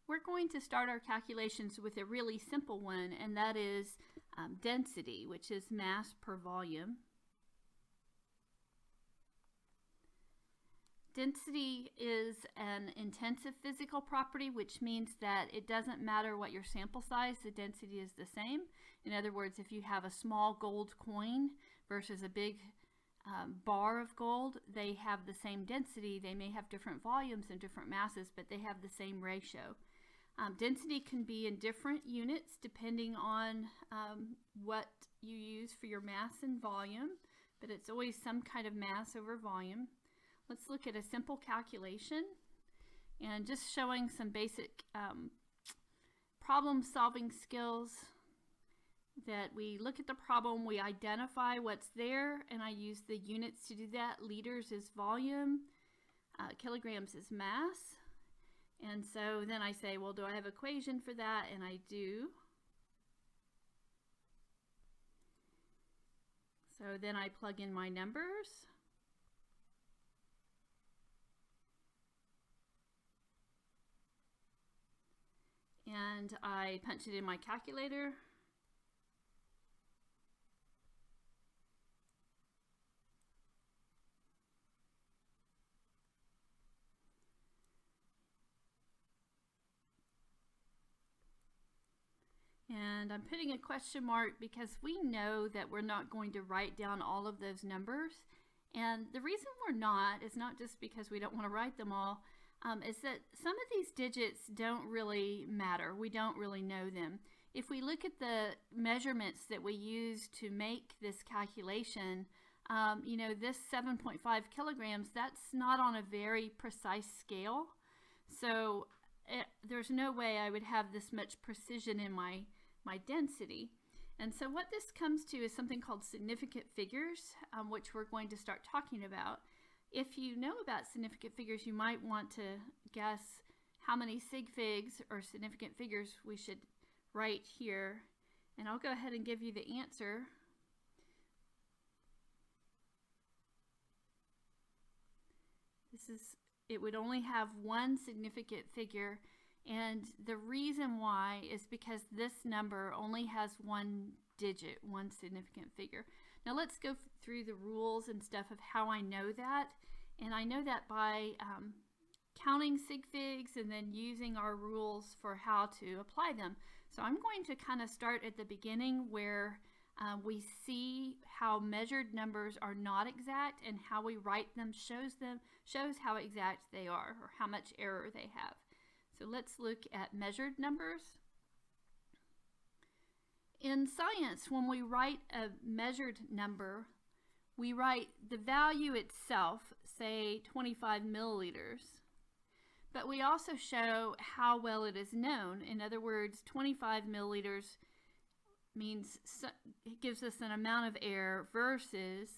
We're going to start our calculations with a really simple one, and that is density, which is mass per volume. Density is an intensive physical property, which means that it doesn't matter what your sample size, the density is the same. In other words, if you have a small gold coin versus a big bar of gold, they have the same density. They may have different volumes and different masses, but they have the same ratio. Density can be in different units depending on what you use for your mass and volume, but it's always some kind of mass over volume. Let's look at a simple calculation and just showing some basic problem-solving skills. That we look at the problem, we identify what's there, and I use the units to do that. Liters is volume, kilograms is mass. And so then I say, well, do I have an equation for that? And I do. So then I plug in my numbers. And I punch it in my calculator. And I'm putting a question mark because we know that we're not going to write down all of those numbers. And the reason we're not is not just because we don't want to write them all, is that some of these digits don't really matter. We don't really know them. If we look at the measurements that we use to make this calculation, you know, this 7.5 kilograms, that's not on a very precise scale. So there's no way I would have this much precision in my density. And so what this comes to is something called significant figures, which we're going to start talking about. If you know about significant figures, you might want to guess how many sig figs or significant figures we should write here. And I'll go ahead and give you the answer. It would only have one significant figure, and the reason why is because this number only has one digit, one significant figure. Now let's go through the rules and stuff of how I know that, and I know that by counting sig figs and then using our rules for how to apply them. So I'm going to kind of start at the beginning where we see how measured numbers are not exact, and how we write them shows how exact they are or how much error they have. So let's look at measured numbers. In science, when we write a measured number, we write the value itself, say 25 milliliters, but we also show how well it is known. In other words, 25 milliliters means it gives us an amount of air versus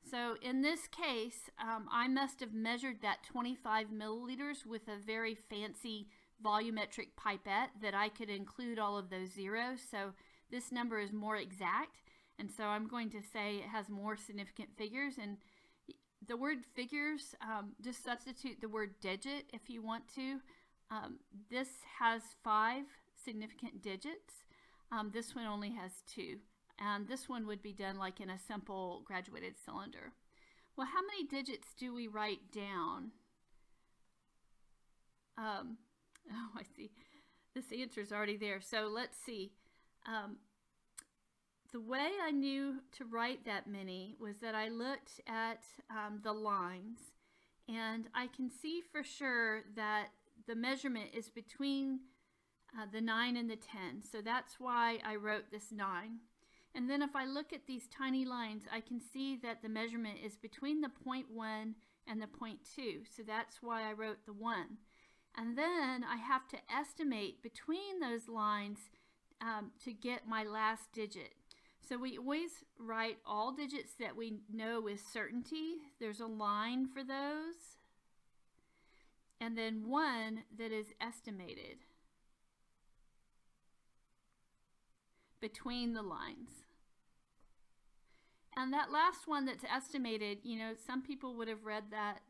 so in this case, I must have measured that 25 milliliters with a very fancy volumetric pipette that I could include all of those zeros. So this number is more exact, and so I'm going to say it has more significant figures. And the word figures, just substitute the word digit if you want to. This has 5 significant digits. This one only has 2. And this one would be done like in a simple graduated cylinder. Well, how many digits do we write down? Oh, I see. This answer is already there. So let's see. The way I knew to write that many was that I looked at the lines, and I can see for sure that the measurement is between the 9 and the 10. So that's why I wrote this 9. And then if I look at these tiny lines, I can see that the measurement is between the 0.1 and the 0.2. So that's why I wrote the 1. And then I have to estimate between those lines to get my last digit. So we always write all digits that we know with certainty. There's a line for those. And then one that is estimated between the lines. And that last one that's estimated, you know, some people would have read that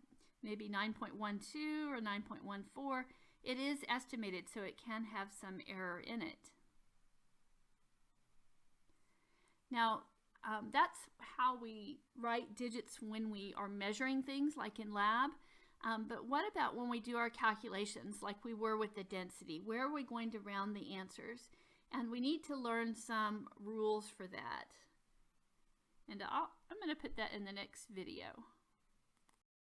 maybe 9.12 or 9.14. It is estimated, so it can have some error in it. Now, that's how we write digits when we are measuring things like in lab. But what about when we do our calculations like we were with the density? Where are we going to round the answers? And we need to learn some rules for that. And I'm going to put that in the next video.